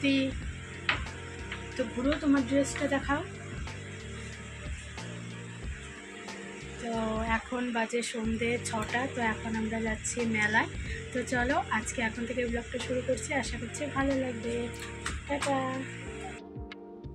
প্রাপ্তি, তো ঘুরো, তোমার ড্রেসটা দেখাও। তো এখন বাজে সন্ধ্যে 6টা। তো এখন আমরা যাচ্ছি মেলায়। তো চলো আজকে এখন থেকে ব্লগটা শুরু করছি, আশা করছি ভালো লাগবে। টাটা।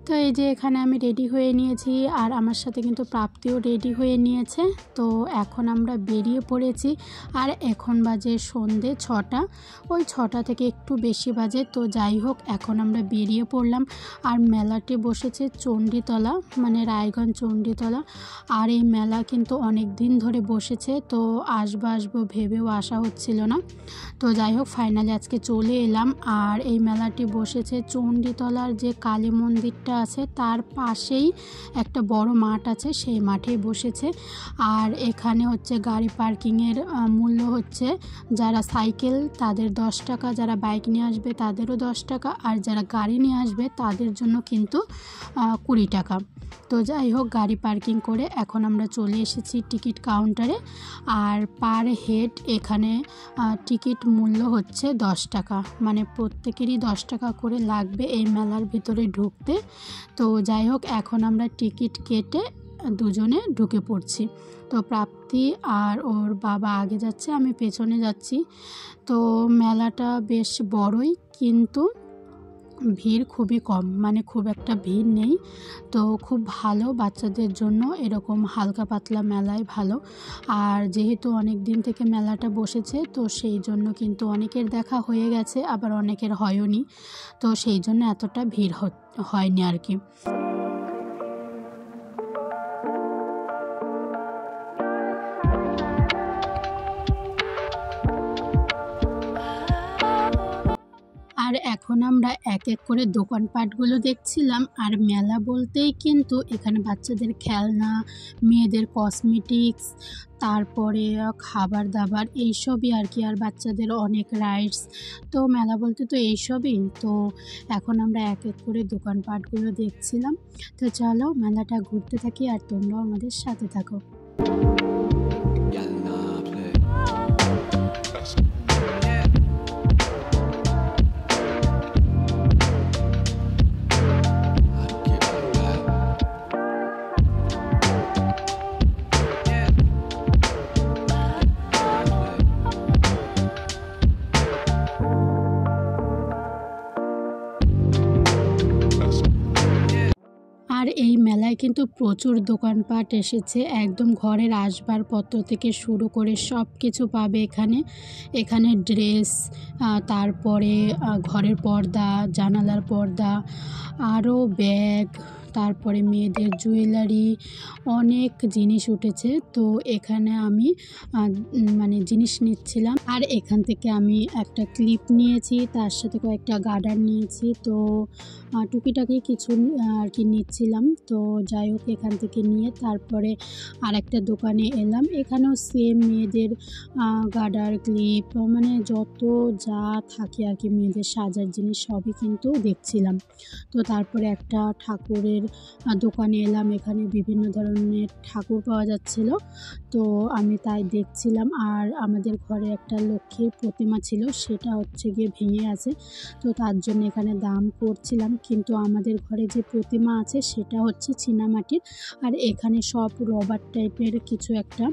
তো এই যে এখানে আমি রেডি হয়ে নিয়েছি, আর আমার সাথে কিন্তু প্রাপ্তিও রেডি হয়ে নিয়েছে। তো এখন আমরা বেরিয়ে পড়েছি, আর এখন বাজে সন্ধ্যে 6টা, ওই 6টা থেকে একটু বেশি বাজে। তো যাই হোক, এখন আমরা বেরিয়ে পড়লাম। আর মেলাটি বসেছে চণ্ডীতলা, মানে রায়গঞ্জ চণ্ডীতলা। আর এই মেলা কিন্তু অনেক দিন ধরে বসেছে, তো আসবো ভেবেও আসা হচ্ছিল না। তো যাই হোক, ফাইনালি আজকে চলে এলাম। আর এই মেলাটি বসেছে চণ্ডীতলার যে কালী মন্দিরটা আছে তার পাশেই একটা বড় মাঠ আছে, সেই মাঠেই বসেছে। আর এখানে হচ্ছে গাড়ি পার্কিংয়ের মূল্য হচ্ছে, যারা সাইকেল তাদের 10 টাকা, যারা বাইক নিয়ে আসবে তাদেরও 10 টাকা, আর যারা গাড়ি নিয়ে আসবে তাদের জন্য কিন্তু 20 টাকা। তো যাই হোক, গাড়ি পার্কিং করে এখন আমরা চলে এসেছি টিকিট কাউন্টারে। আর পার হেড এখানে টিকিট মূল্য হচ্ছে 10 টাকা, মানে প্রত্যেকেরই 10 টাকা করে লাগবে এই মেলার ভিতরে ঢুকতে। তো যাই হোক, এখন আমরা টিকিট কেটে দুজনে ঢুকে পড়ছি। তো প্রাপ্তি আর ওর বাবা আগে যাচ্ছে, আমি পেছনে যাচ্ছি। তো মেলাটা বেশ বড়ই, কিন্তু ভিড় খুবই কম, মানে খুব একটা ভিড় নেই। তো খুব ভালো, বাচ্চাদের জন্য এরকম হালকা পাতলা মেলায় ভালো। আর যেহেতু অনেক দিন থেকে মেলাটা বসেছে, তো সেই জন্য কিন্তু অনেকের দেখা হয়ে গেছে, আবার অনেকের হয়নি। তো সেই জন্য এতটা ভিড় হয়নি আর কি। আর এখন আমরা এক এক করে দোকানপাটগুলো দেখছিলাম। আর মেলা বলতেই কিন্তু এখানে বাচ্চাদের খেলনা, মেয়েদের কসমেটিক্স, তারপরে খাবার দাবার, এইসবই আর কি। আর বাচ্চাদের অনেক রাইডস। তো মেলা বলতে তো এইসবই। তো এখন আমরা এক এক করে দোকানপাটগুলো দেখছিলাম। তো চলো মেলাটা ঘুরতে থাকি, আর তোমরাও আমাদের সাথে থাকো। আর এই মেলায় কিন্তু প্রচুর দোকানপাট এসেছে, একদম ঘরের আসবাবপত্র থেকে শুরু করে সব কিছু পাবে এখানে। এখানে ড্রেস, তারপরে ঘরের পর্দা, জানালার পর্দা, আরও ব্যাগ, তারপরে মেয়েদের জুয়েলারি, অনেক জিনিস উঠেছে। তো এখানে আমি মানে জিনিস নিচ্ছিলাম। আর এখান থেকে আমি একটা ক্লিপ নিয়েছি, তার সাথে কয়েকটা গার্ডার নিয়েছি। তো টুকিটাকি কিছু আর কি নিচ্ছিলাম। তো যাই হোক, এখান থেকে নিয়ে তারপরে আর একটা দোকানে এলাম। এখানেও সেম মেয়েদের গার্ডার, ক্লিপ, মানে যত যা থাকে আর কি মেয়েদের সাজার জিনিস সবই কিন্তু দেখছিলাম। তো তারপরে একটা ঠাকুরের দোকানে এলাম, এখানে বিভিন্ন ধরনের ঠাকুর পাওয়া যাচ্ছিল। তো আমি তাই দেখছিলাম। আর আমাদের ঘরে একটা লক্ষ্মীর প্রতিমা ছিল, সেটা হচ্ছে গিয়ে ভেঙে আছে। তো তার জন্য এখানে দাম করছিলাম, কিন্তু আমাদের ঘরে যে প্রতিমা আছে সেটা হচ্ছে চীনামাটির। আর এখানে সব রবার টাইপের কিছু একটা।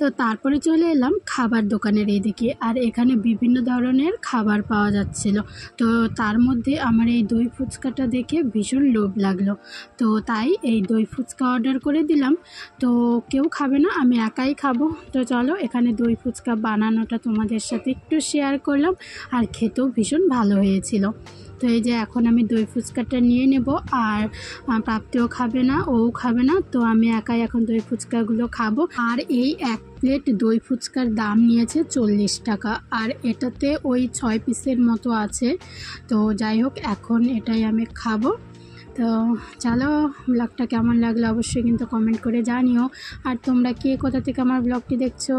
তো তারপরে চলে এলাম খাবার দোকানের এইদিকে, আর এখানে বিভিন্ন ধরনের খাবার পাওয়া যাচ্ছিল। তো তার মধ্যে আমার এই দই ফুচকাটা দেখে ভীষণ লোভ লাগলো, তো তাই এই দই ফুচকা অর্ডার করে দিলাম। তো কেউ খাবে না, আমি একাই খাবো। তো চলো এখানে দই ফুচকা বানানোটা তোমাদের সাথে একটু শেয়ার করলাম, আর খেতেও ভীষণ ভালো হয়েছিল। তো এই যে এখন আমি দই ফুচকাটা নিয়ে নেব, আর প্রাপ্তিও খাবে না, ও খাবে না, তো আমি একাই এখন দই ফুচকাগুলো খাবো। আর এই এক প্লেট দই ফুচকার দাম নিয়েছে 40 টাকা, আর এটাতে ওই 6 পিসের মতো আছে। তো যাই হোক এখন এটাই আমি খাবো। তো চলো, ব্লগটা কেমন লাগলো অবশ্যই কিন্তু কমেন্ট করে জানিও। আর তোমরা কে কোথা থেকে আমার ব্লগটি দেখছো?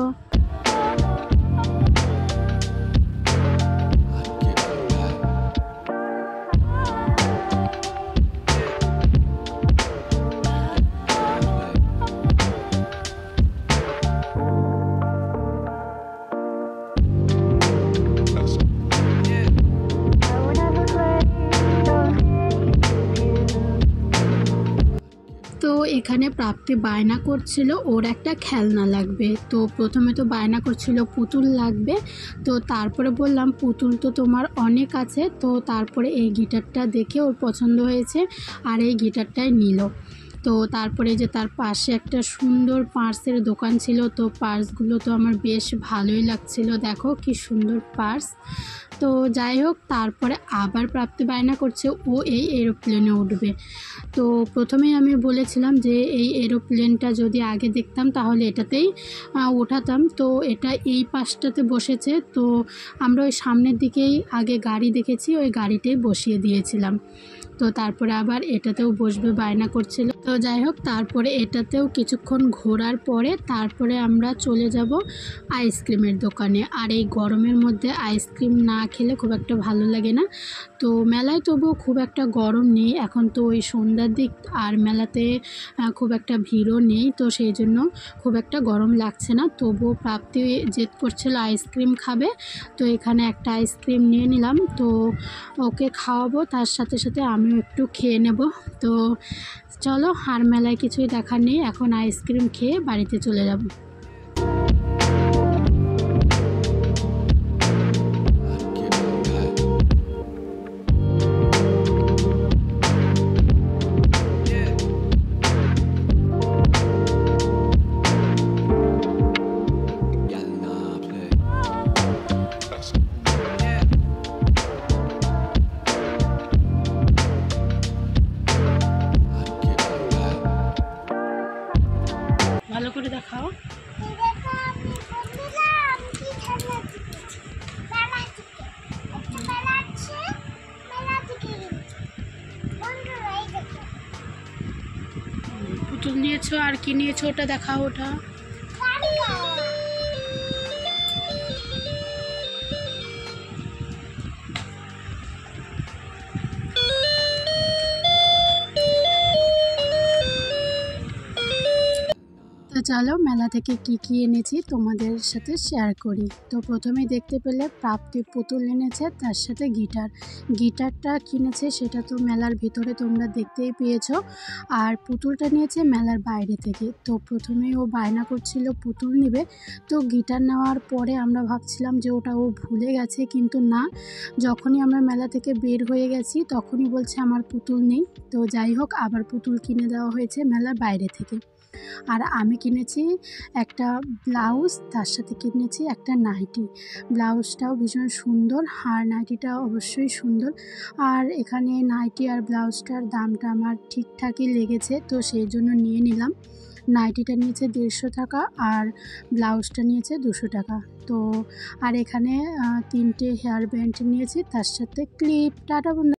তো এখানে প্রাপ্তি বায়না করছিল ওর একটা খেলনা লাগবে। তো প্রথমে তো বায়না করছিল পুতুল লাগবে, তো তারপরে বললাম পুতুল তো তোমার অনেক আছে। তো তারপরে এই গিটারটা দেখে ওর পছন্দ হয়েছে, আর এই গিটারটাই নিল। তো তারপরে যে তার পাশে একটা সুন্দর পার্সের দোকান ছিল, তো পার্সগুলো তো আমার বেশ ভালোই লাগছিল, দেখো কি সুন্দর পার্স। তো যাই হোক তারপরে আবার প্রাপ্তি বায়না করছে ও এই এরোপ্লেনে উঠবে। তো প্রথমেই আমি বলেছিলাম যে এই এরোপ্লেনটা যদি আগে দেখতাম তাহলে এটাতেই ওঠাতাম। তো এটা এই পাশটাতে বসেছে, তো আমরা ওই সামনের দিকেই আগে গাড়ি দেখেছি, ওই গাড়িতেই বসিয়ে দিয়েছিলাম। তো তারপরে আবার এটাতেও বসবে বায়না করছিল। তো যাই হোক তারপরে এটাতেও কিছুক্ষণ ঘোরার পরে তারপরে আমরা চলে যাব আইসক্রিমের দোকানে। আর এই গরমের মধ্যে আইসক্রিম না খেলে খুব একটা ভালো লাগে না। তো মেলায় তবুও খুব একটা গরম নেই, এখন তো ওই সন্ধ্যার দিক, আর মেলাতে খুব একটা ভিড়ও নেই, তো সেই জন্য খুব একটা গরম লাগছে না। তবুও প্রাপ্তি জেদ করছিল আইসক্রিম খাবে, তো এখানে একটা আইসক্রিম নিয়ে নিলাম। তো ওকে খাওয়াবো, তার সাথে সাথে আমিও একটু খেয়ে নেব। তো চলো, আর মেলায় কিছুই দেখার নেই, এখন আইসক্রিম খেয়ে বাড়িতে চলে যাব। ভালো করে দেখাও। পুতুল নিয়েছো, আর কি নিয়েছো ওটা দেখাও। ওটা তো চলো মেলা থেকে কি এনেছি তোমাদের সাথে শেয়ার করি। তো প্রথমে দেখতে পেলে প্রাপ্তি পুতুল এনেছে, তার সাথে গিটারটা কিনেছে, সেটা তো মেলার ভিতরে তোমরা দেখতেই পেয়েছো। আর পুতুলটা নিয়েছে মেলার বাইরে থেকে। তো প্রথমে ও বায়না করছিল পুতুল নেবে, তো গিটার নেওয়ার পরে আমরা ভাবছিলাম যে ওটা ও ভুলে গেছে, কিন্তু না, যখনই আমরা মেলা থেকে বের হয়ে গেছি তখনই বলছে আমার পুতুল নেই। তো যাই হোক আবার পুতুল কিনে দেওয়া হয়েছে মেলার বাইরে থেকে। আর আমি কিনেছি একটা ব্লাউজ, তার সাথে কিনেছি একটা নাইটি। ব্লাউজটাও ভীষণ সুন্দর, আর নাইটিটাও অবশ্যই সুন্দর। আর এখানে নাইটি আর ব্লাউজটার দামটা আমার ঠিকঠাকই লেগেছে, তো সেই জন্য নিয়ে নিলাম। নাইটিটা নিয়েছে 150 টাকা, আর ব্লাউজটা নিয়েছে 200 টাকা। তো আর এখানে 3টে হেয়ার ব্যান্ড নিয়েছি, তার সাথে ক্লিপ। টাটা বন্ধু।